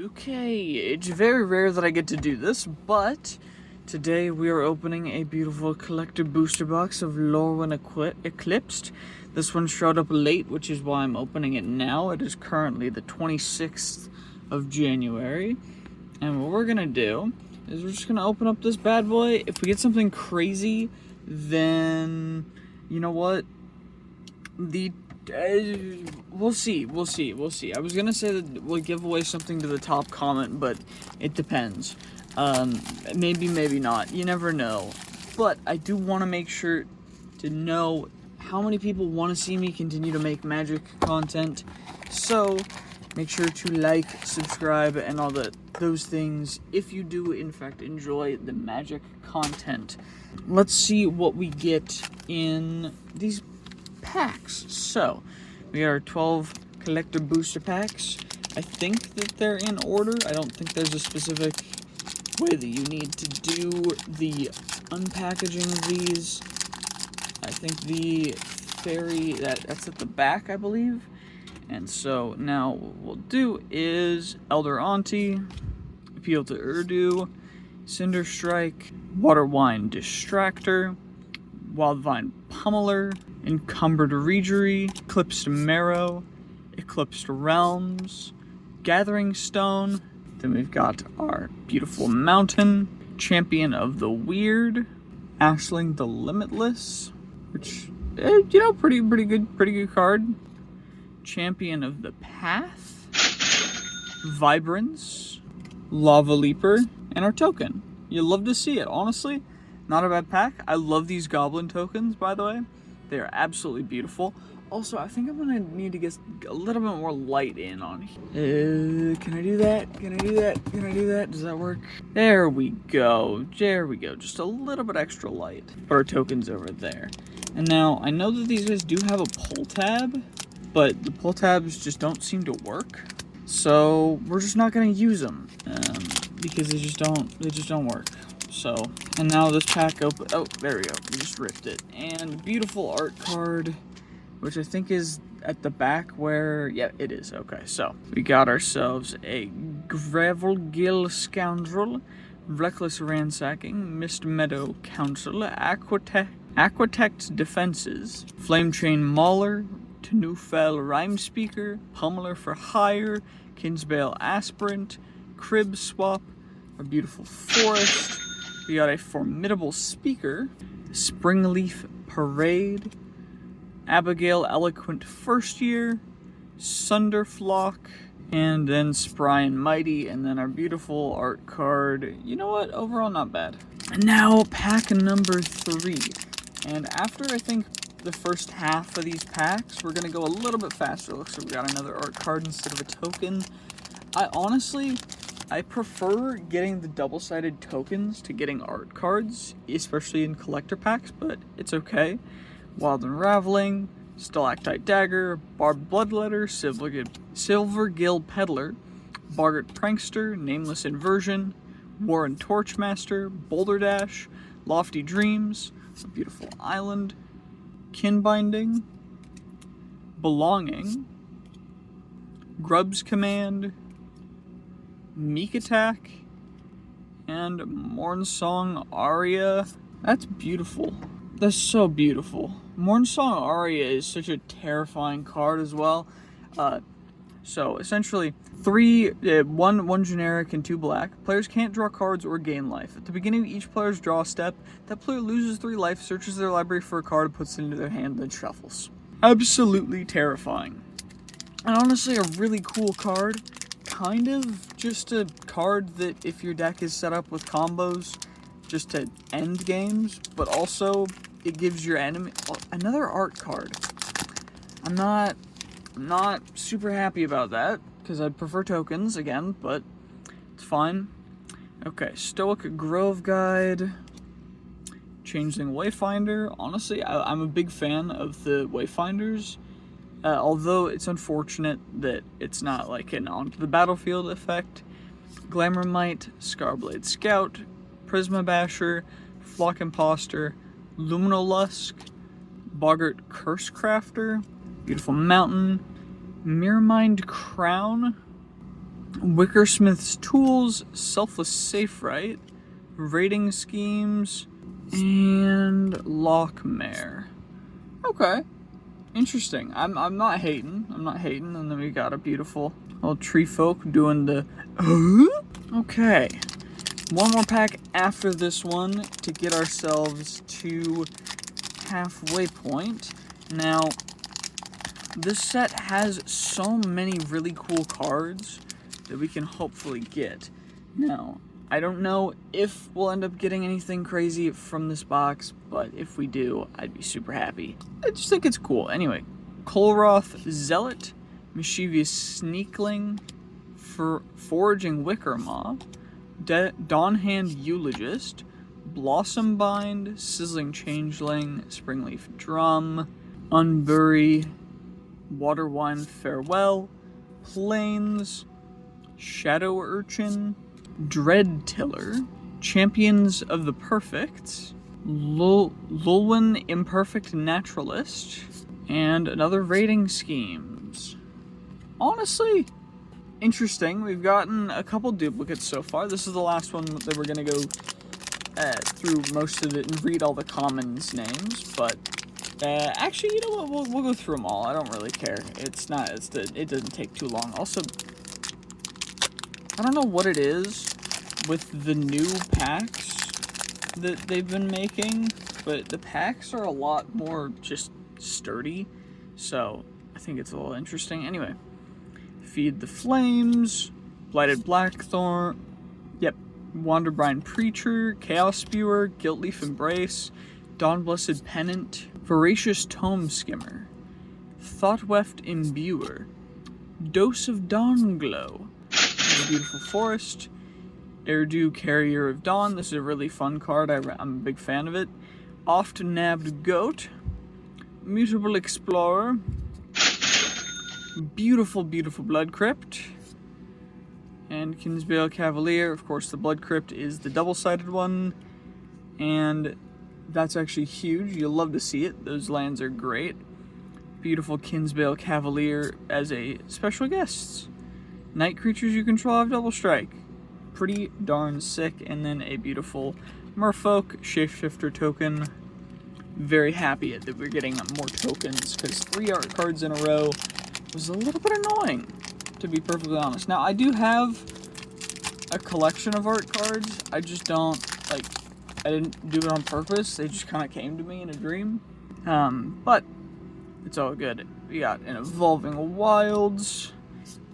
Okay, it's very rare that I get to do this, but today we are opening a beautiful collector booster box of Lorwyn Eclipsed. This one showed up late, which is why I'm opening it now. It is currently the 26th of January, and what we're gonna do is we're just gonna open up this bad boy. If we get something crazy, then you know what? We'll see. I was gonna say that we'll give away something to the top comment, but it depends. Maybe not. You never know. But I do want to make sure to know how many people want to see me continue to make magic content. So make sure to like, subscribe, and all those things if you do in fact enjoy the magic content. Let's see what we get in these packs. So we got our 12 collector booster packs. I think that they're in order. I don't think there's a specific way that you need to do the unpackaging of these. I think the fairy that's at the back, I believe. And so now what we'll do is Elder Auntie, Appeal to Urdu, Cinder Strike, Water Wine Distractor, Wildvine Pummeler, Encumbered Regery, Eclipsed Marrow, Eclipsed Realms, Gathering Stone. Then we've got our beautiful Mountain, Champion of the Weird, Ashling the Limitless, which pretty good card. Champion of the Path, Vibrance, Lava Leaper, and our token. You'll love to see it, honestly. Not a bad pack. I love these goblin tokens, by the way. They are absolutely beautiful. Also, I think I'm gonna need to get a little bit more light in on here. Can I do that? Can I do that? Can I do that? Does that work? There we go. There we go. Just a little bit extra light. Put our tokens over there. And now, I know that these guys do have a pull tab, but the pull tabs just don't seem to work. So, we're just not gonna use them. Because they just don't work. So, and now this pack open. Oh, there we go. We just ripped it. And beautiful art card, which I think is at the back where, yeah, it is. Okay, so we got ourselves a Gravelgill Scoundrel, Reckless Ransacking, Mist Meadow Council, Aquitect Defenses, Flame Chain Mauler, Tenufel Rhyme Speaker, Pummeler for Hire, Kinsbale Aspirant, Crib Swap, a beautiful Forest. We got a Formidable Speaker, Springleaf Parade, Abigail Eloquent First Year, Sunderflock, and then Spry and Mighty, and then our beautiful art card. You know what? Overall, not bad. And now, pack number 3. And after, I think, the first half of these packs, we're going to go a little bit faster. Looks like we got another art card instead of a token. I prefer getting the double-sided tokens to getting art cards, especially in collector packs, but it's okay. Wild Unraveling, Stalactite Dagger, Barbed Bloodletter, Silvergill Peddler, Bargart Prankster, Nameless Inversion, Warren Torchmaster, Boulder Dash, Lofty Dreams, A Beautiful Island, Kinbinding, Belonging, Grub's Command, Meek Attack, and Mornsong Aria. That's beautiful. That's so beautiful. Mornsong Aria is such a terrifying card as well. So essentially, one generic and 2 black. Players can't draw cards or gain life. At the beginning of each player's draw step, that player loses 3 life, searches their library for a card, puts it into their hand, then shuffles. Absolutely terrifying. And honestly, a really cool card. Kind of just a card that if your deck is set up with combos just to end games, but also it gives your enemy another art card. I'm not super happy about that because I prefer tokens again, but it's fine. Okay, Stoic Grove Guide, Changeling Wayfinder. Honestly, I'm a big fan of the Wayfinders. Although it's unfortunate that it's not like an onto the battlefield effect. Glamourmite, Scarblade Scout, Prisma Basher, Flock Imposter, Luminolusk, Boggart Cursecrafter, Beautiful Mountain, Mirrormind Crown, Wickersmith's Tools, Selfless Safe Right, Rating Schemes, and Lockmare. Okay, interesting. I'm not hating. I'm not hating. And then we got a beautiful little tree folk doing the. Okay, one more pack after this one to get ourselves to halfway point. Now, this set has so many really cool cards that we can hopefully get. Now, I don't know if we'll end up getting anything crazy from this box, but if we do, I'd be super happy. I just think it's cool. Anyway, Kolroth Zealot, Mischievous Sneakling, Foraging Wickermaw, Dawnhand Eulogist, Blossombind, Sizzling Changeling, Springleaf Drum, Unbury, Waterwine Farewell, Plains, Shadow Urchin, Dread Tiller, Champions of the Perfect, Lorwyn Imperfect Naturalist, and another Rating Schemes. Honestly, interesting. We've gotten a couple duplicates so far. This is the last one that we're gonna go through most of it and read all the commons names, but actually, you know what? We'll go through them all. I don't really care. It doesn't take too long. Also, I don't know what it is with the new packs that they've been making, but the packs are a lot more just sturdy, so I think it's a little interesting. Anyway, Feed the Flames, Blighted Blackthorn, Wanderbrine Preacher, Chaos Spewer, Guiltleaf Embrace, Dawnblessed Pennant, Voracious Tome Skimmer, Thoughtweft Imbuer, Dose of Dawnglow, Beautiful Forest, Erdu Carrier of Dawn. This is a really fun card. I'm a big fan of it. Oft-Nabbed Goat, Mutable Explorer, beautiful Blood Crypt, and Kinsbale Cavalier. Of course, the Blood Crypt is the double-sided one, and that's actually huge. You'll love to see it. Those lands are great. Beautiful Kinsbale Cavalier as a special guest. Night creatures you control have double strike. Pretty darn sick. And then a beautiful Merfolk Shapeshifter token. Very happy that we're getting more tokens, because 3 art cards in a row was a little bit annoying, to be perfectly honest. Now, I do have a collection of art cards. I just don't, I didn't do it on purpose. They just kind of came to me in a dream. But it's all good. We got an Evolving Wilds,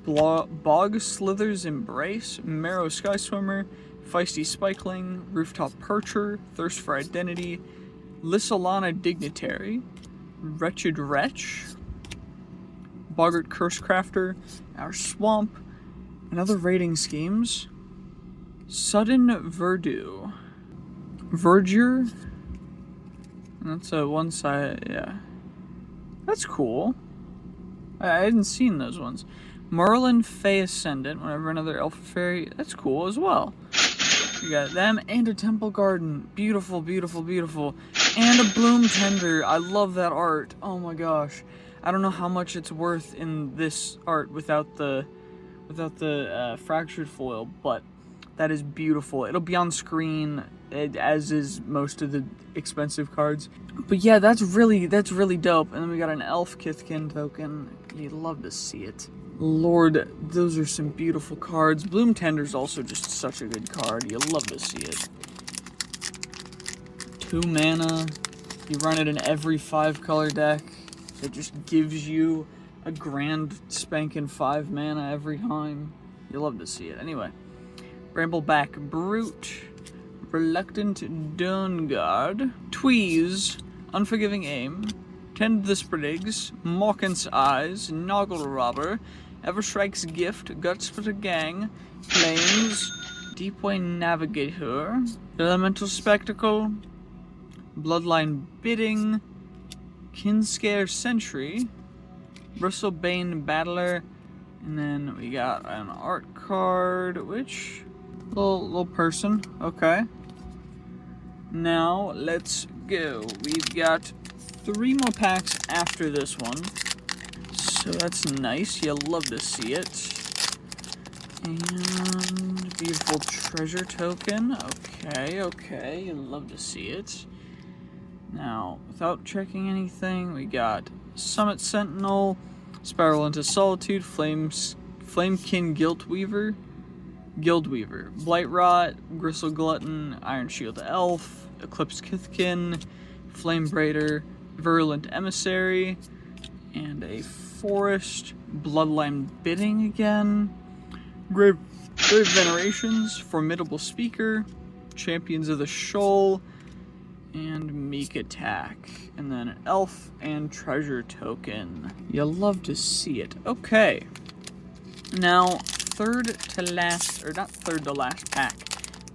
Bog Slither's Embrace, Marrow Sky Swimmer, Feisty Spikeling, Rooftop Percher, Thirst for Identity, Lissalana Dignitary, Wretched Wretch, Boggart Cursecrafter, our Swamp, another Rating Schemes, Sudden Verdure, and that's a one side, yeah. That's cool. I hadn't seen those ones. Merlin Fey Ascendant, whenever another Elf Fairy, that's cool as well. You got them and a Temple Garden. Beautiful. And a Bloom Tender. I love that art. Oh my gosh. I don't know how much it's worth in this art without the fractured foil, but that is beautiful. It'll be on screen, as is most of the expensive cards. But yeah, that's really dope. And then we got an Elf Kithkin token. You'd love to see it. Lord, those are some beautiful cards. Bloom Tender's also just such a good card. You'll love to see it. 2 mana. You run it in every 5-color deck. It just gives you a grand spanking 5 mana every time. You'll love to see it. Anyway, Brambleback Brute, Reluctant Dawnguard, Tweeze, Unforgiving Aim, Tend the Sprigs, Mawkins Eyes, Noggle Robber, Everstrike's Gift, Guts for the Gang, Flames, Deepway Navigator, Elemental Spectacle, Bloodline Bidding, Kinscare Sentry, Bristlebane Battler, and then we got an art card, which little person. Okay. Now let's go. We've got 3 more packs after this one, so that's nice. You'll love to see it. And beautiful treasure token. Okay, you'd love to see it. Now, without checking anything, we got Summit Sentinel, Spiral into Solitude, Flamekin Guildweaver, Blightrot, Gristle Glutton, Iron Shield Elf, Eclipsed Kithkin, Flame Braider, Virulent Emissary, and a Forest, Bloodline Bidding again, Grave Venerations, Formidable Speaker, Champions of the Shoal, and Meek Attack. And then an Elf and Treasure Token. You'll love to see it. Okay. Now, third to last, or not third to last pack,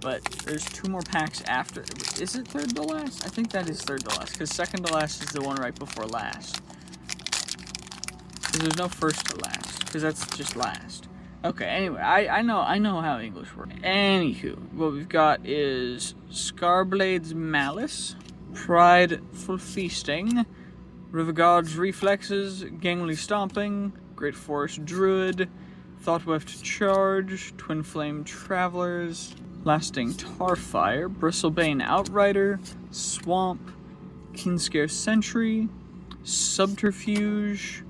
but there's 2 more packs after. Is it third to last? I think that is third to last, because second to last is the one right before last. Because there's no first to last, because that's just last. Okay, anyway, I know how English works. Anywho, what we've got is Scarblade's Malice, Prideful Feasting, Riverguard's Reflexes, Gangly Stomping, Great Forest Druid, Thoughtweft Charge, Twin Flame Travelers, Lasting Tarfire, Bristlebane Outrider, Swamp, Kinscare Sentry, Subterfuge,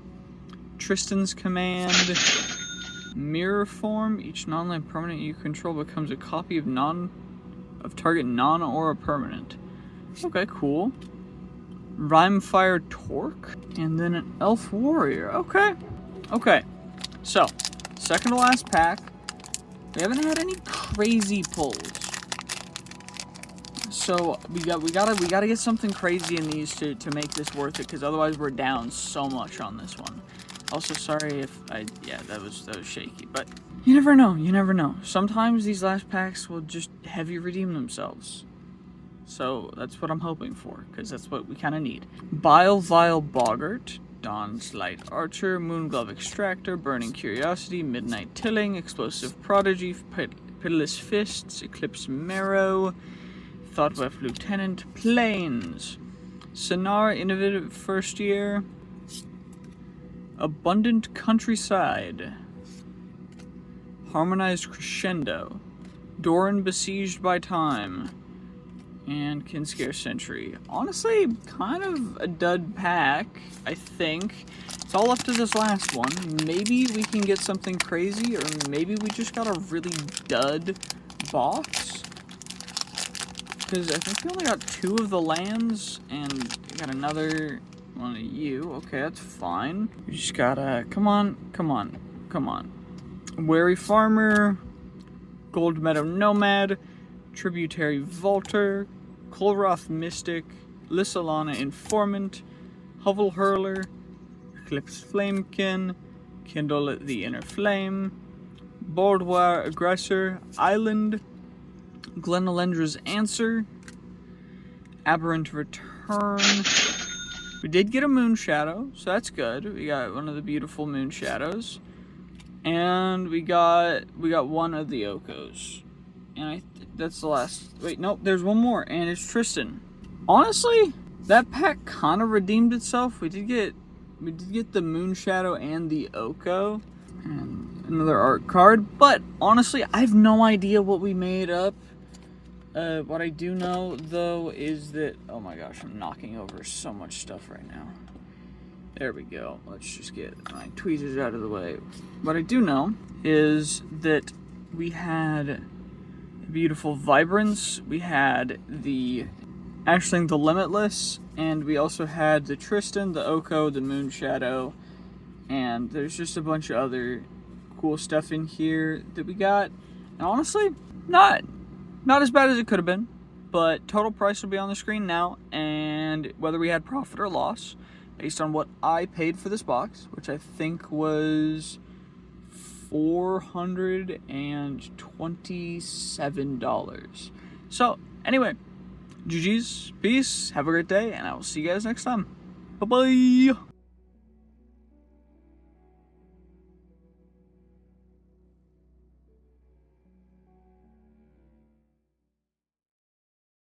Tristan's Command, Mirror Form. Each non-land permanent you control becomes a copy of target non-aura permanent. Okay, cool. Rhymefire Torque, and then an Elf Warrior. Okay. So, second to last pack. We haven't had any crazy pulls. So we gotta get something crazy in these to make this worth it, because otherwise we're down so much on this one. Also, sorry if that was shaky, but you never know. Sometimes these last packs will just heavy redeem themselves. So that's what I'm hoping for, because that's what we kind of need. Vile Boggart, Dawn's Light Archer, Moonglove Extractor, Burning Curiosity, Midnight Tilling, Explosive Prodigy, Pitiless Fists, Eclipse Marrow, Thoughtweft Lieutenant, Plains, Sonar Innovative First Year, Abundant Countryside, Harmonized Crescendo, Doran Besieged by Time, and Kinscare Sentry. Honestly, kind of a dud pack, I think. It's all up to this last one. Maybe we can get something crazy, or maybe we just got a really dud box. Because I think we only got 2 of the lands, and we got another one of you. Okay, that's fine. We just gotta, come on. Wary Farmer, Gold Meadow Nomad, Tributary Vaulter, Kolroth Mystic, Lissalana Informant, Hovel Hurler, Eclipse Flamekin, Kindle the Inner Flame, Boudoir Aggressor, Island, Glenalendra's Answer, Aberrant Return. We did get a Moon Shadow, so that's good. We got one of the beautiful Moon Shadows. And we got one of the Okos. And that's the last. Wait, nope, there's one more, and it's Tristan. Honestly, that pack kind of redeemed itself. We did get the Moon Shadow and the Oko, and another art card. But honestly, I have no idea what we made up. What I do know though is that, oh my gosh, I'm knocking over so much stuff right now. There we go. Let's just get my tweezers out of the way. What I do know is that we had beautiful Vibrance, we had the Ashling the Limitless, and we also had the Tristan, the Oko, the Moon Shadow, and there's just a bunch of other cool stuff in here that we got. And honestly, not as bad as it could have been, but total price will be on the screen now, and whether we had profit or loss, based on what I paid for this box, which I think was $427. So, anyway, GG's, peace, have a great day, and I will see you guys next time. Bye-bye!